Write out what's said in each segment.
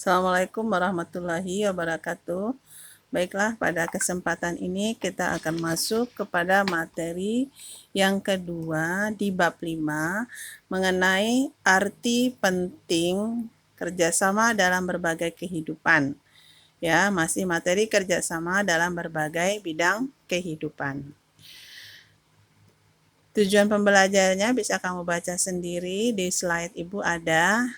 Assalamualaikum warahmatullahi wabarakatuh. Baiklah, pada kesempatan ini kita akan masuk kepada materi yang kedua di bab 5 mengenai arti penting kerjasama dalam berbagai kehidupan. Ya, masih materi kerjasama dalam berbagai bidang kehidupan. Tujuan pembelajarannya bisa kamu baca sendiri, di slide Ibu ada.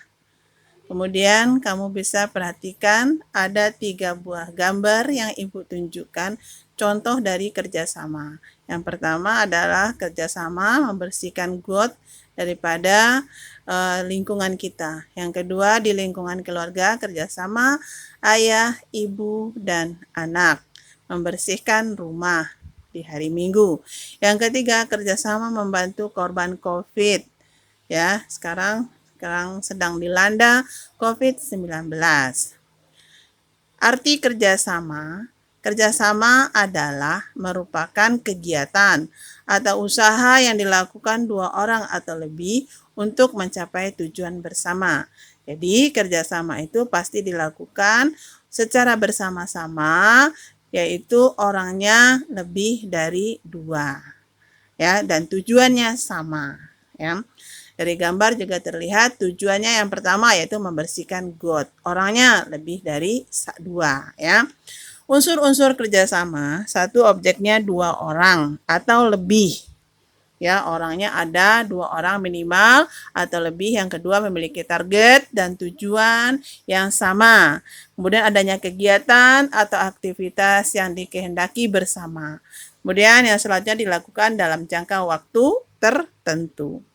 Kemudian kamu bisa perhatikan ada 3 buah gambar yang Ibu tunjukkan contoh dari kerjasama. Yang pertama adalah kerjasama membersihkan got daripada lingkungan kita. Yang kedua di lingkungan keluarga kerjasama ayah, ibu, dan anak membersihkan rumah di hari Minggu. Yang ketiga kerjasama membantu korban COVID. Ya, sekarang sedang dilanda COVID-19. Arti kerjasama adalah merupakan kegiatan atau usaha yang dilakukan 2 orang atau lebih untuk mencapai tujuan bersama. Jadi kerjasama itu pasti dilakukan secara bersama-sama, yaitu orangnya lebih dari 2. Ya, dan tujuannya sama. Ya. Dari gambar juga terlihat tujuannya yang pertama yaitu membersihkan got. Orangnya lebih dari 2. Ya. Unsur-unsur kerjasama, satu objeknya 2 orang atau lebih. Ya, orangnya ada 2 orang minimal atau lebih. Yang kedua memiliki target dan tujuan yang sama. Kemudian adanya kegiatan atau aktivitas yang dikehendaki bersama. Kemudian yang selanjutnya dilakukan dalam jangka waktu tertentu.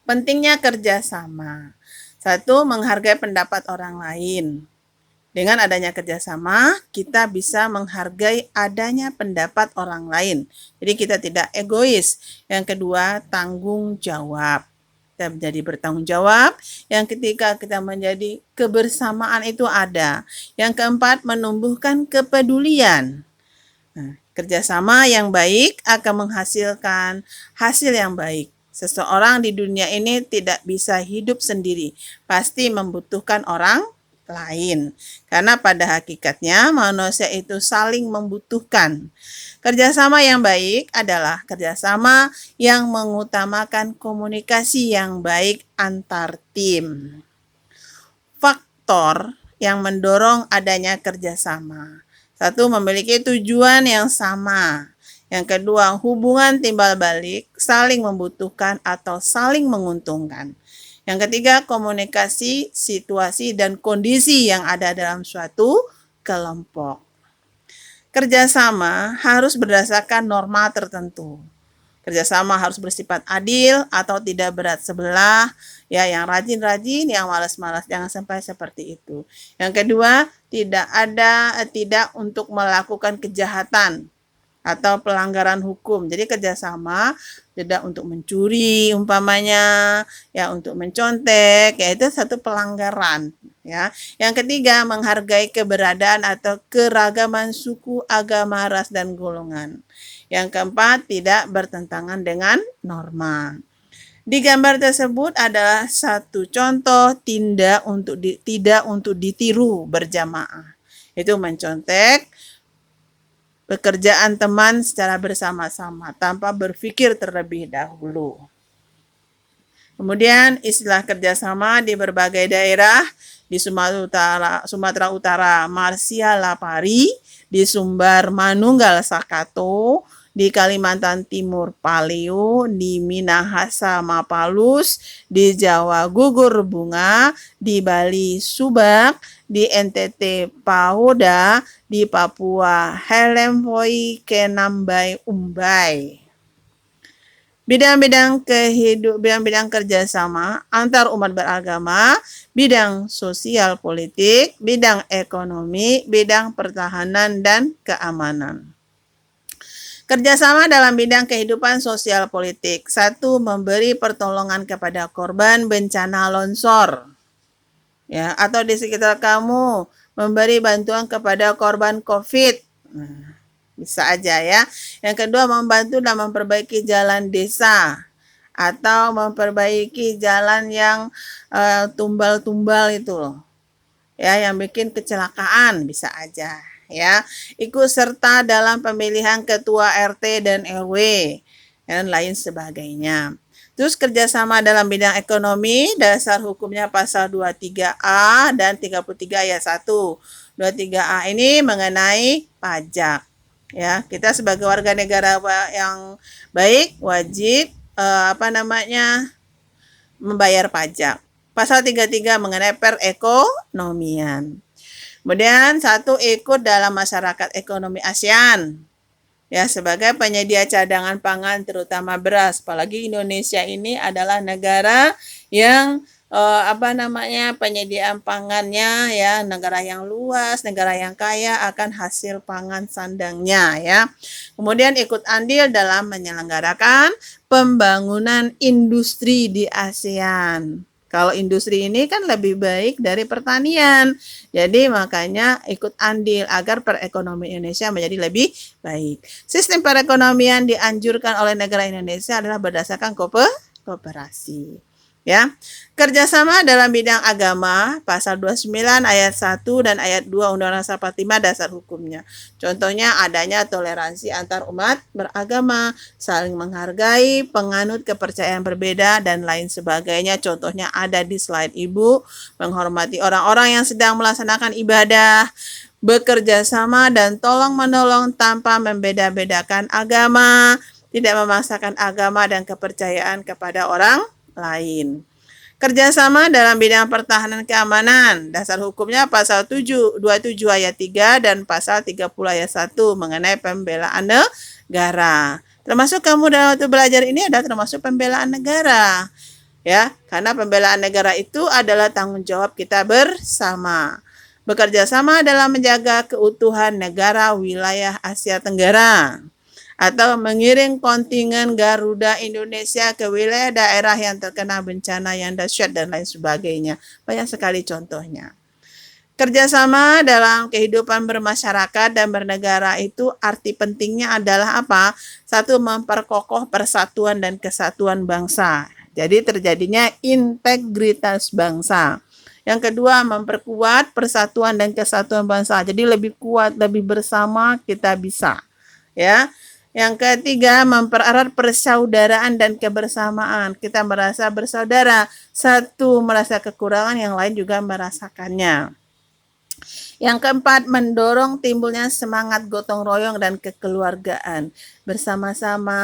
Pentingnya kerjasama. 1. Menghargai pendapat orang lain. Dengan adanya kerjasama, kita bisa menghargai adanya pendapat orang lain. Jadi kita tidak egois. Yang kedua, tanggung jawab. Kita menjadi bertanggung jawab. Yang ketiga, kita menjadi kebersamaan itu ada. Yang keempat, menumbuhkan kepedulian. Nah, kerjasama yang baik akan menghasilkan hasil yang baik. Seseorang di dunia ini tidak bisa hidup sendiri, pasti membutuhkan orang lain. Karena pada hakikatnya manusia itu saling membutuhkan. Kerjasama yang baik adalah kerjasama yang mengutamakan komunikasi yang baik antar tim. Faktor yang mendorong adanya kerjasama. 1. Memiliki tujuan yang sama. Yang kedua, hubungan timbal balik, saling membutuhkan atau saling menguntungkan. Yang ketiga, komunikasi, situasi, dan kondisi yang ada dalam suatu kelompok. Kerjasama harus berdasarkan norma tertentu. Kerjasama harus bersifat adil atau tidak berat sebelah, ya, yang rajin-rajin, yang malas-malas, jangan sampai seperti itu. Yang kedua, tidak untuk melakukan kejahatan atau pelanggaran hukum. Jadi kerjasama tidak untuk mencuri umpamanya, ya, untuk mencontek, ya, itu satu pelanggaran. Ya. Yang ketiga, menghargai keberadaan atau keragaman suku, agama, ras, dan golongan. Yang keempat, tidak bertentangan dengan norma. Di gambar tersebut adalah satu contoh tidak untuk ditiru berjamaah. Itu mencontek pekerjaan teman secara bersama-sama tanpa berpikir terlebih dahulu. Kemudian istilah kerjasama di berbagai daerah, di Sumatera Utara Marsia Lapari, di Sumbar Manunggal Sakato, di Kalimantan Timur Paleo, di Minahasa Mapalus, di Jawa Gugur Bunga, di Bali Subak, di NTT Pahoda, di Papua Helmvoi Kenambai Umbai. Bidang-bidang kerjasama antar umat beragama, bidang sosial politik, bidang ekonomi, bidang pertahanan dan keamanan. Kerjasama dalam bidang kehidupan sosial politik. 1. Memberi pertolongan kepada korban bencana longsor. Ya, atau di sekitar kamu memberi bantuan kepada korban COVID. Bisa aja ya. Yang kedua, membantu dan memperbaiki jalan desa atau memperbaiki jalan yang tumbal-tumbal itu loh. Ya, yang bikin kecelakaan bisa aja ya. Ikut serta dalam pemilihan ketua RT dan RW dan lain sebagainya. Terus kerjasama dalam bidang ekonomi, dasar hukumnya pasal 23A dan 33 ayat 1. 23A ini mengenai pajak. Ya, kita sebagai warga negara yang baik wajib membayar pajak. Pasal 33 mengenai perekonomian. Kemudian satu, ikut dalam masyarakat ekonomi ASEAN. Ya, sebagai penyedia cadangan pangan terutama beras. Apalagi Indonesia ini adalah negara yang penyediaan pangannya ya, negara yang luas, negara yang kaya akan hasil pangan sandangnya ya. Kemudian ikut andil dalam menyelenggarakan pembangunan industri di ASEAN. Kalau industri ini kan lebih baik dari pertanian. Jadi makanya ikut andil agar perekonomian Indonesia menjadi lebih baik. Sistem perekonomian dianjurkan oleh negara Indonesia adalah berdasarkan kooperasi. Ya, kerjasama dalam bidang agama, pasal 29 ayat 1 dan ayat 2 Undang-Undang 45 dasar hukumnya. Contohnya adanya toleransi antar umat beragama, saling menghargai, penganut kepercayaan berbeda, dan lain sebagainya. Contohnya ada di slide Ibu, menghormati orang-orang yang sedang melaksanakan ibadah, bekerja sama dan tolong-menolong tanpa membeda-bedakan agama, tidak memaksakan agama dan kepercayaan kepada orang lain. Kerjasama dalam bidang pertahanan keamanan, dasar hukumnya pasal 27 ayat 3 dan pasal 30 ayat 1 mengenai pembelaan negara. Termasuk kamu dalam waktu belajar ini adalah termasuk pembelaan negara. Ya, karena pembelaan negara itu adalah tanggung jawab kita bersama. Bekerja sama dalam menjaga keutuhan negara wilayah Asia Tenggara, atau mengirim kontingen Garuda Indonesia ke wilayah daerah yang terkena bencana yang dahsyat dan lain sebagainya. Banyak sekali contohnya. Kerjasama dalam kehidupan bermasyarakat dan bernegara itu arti pentingnya adalah apa? Satu, memperkokoh persatuan dan kesatuan bangsa. Jadi terjadinya integritas bangsa. Yang kedua, memperkuat persatuan dan kesatuan bangsa. Jadi lebih kuat, lebih bersama kita bisa. Ya. Yang ketiga, mempererat persaudaraan dan kebersamaan. Kita merasa bersaudara. Satu merasa kekurangan, yang lain juga merasakannya. Yang keempat, mendorong timbulnya semangat gotong royong dan kekeluargaan bersama-sama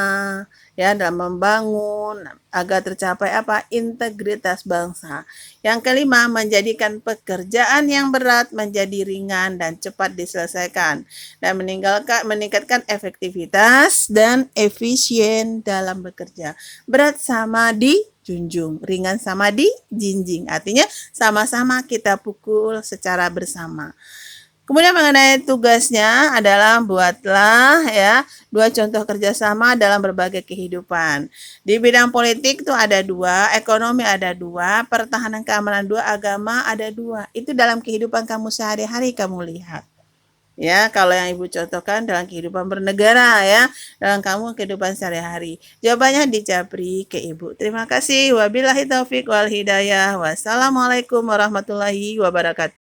ya dalam membangun agar tercapai integritas bangsa. Yang kelima, menjadikan pekerjaan yang berat menjadi ringan dan cepat diselesaikan dan meningkatkan efektivitas dan efisien dalam bekerja. Berat sama dijunjung, ringan sama dijinjing. Artinya sama-sama kita pukul secara bersama. Kemudian mengenai tugasnya adalah buatlah ya 2 contoh kerjasama dalam berbagai kehidupan. Di bidang politik itu ada 2, ekonomi ada 2, pertahanan keamanan 2, agama ada 2. Itu dalam kehidupan kamu sehari-hari kamu lihat. Ya, kalau yang Ibu contohkan dalam kehidupan bernegara ya, dalam kamu kehidupan sehari-hari. Jawabannya dijabri ke Ibu. Terima kasih. Wabillahi taufik wal hidayah. Wassalamualaikum warahmatullahi wabarakatuh.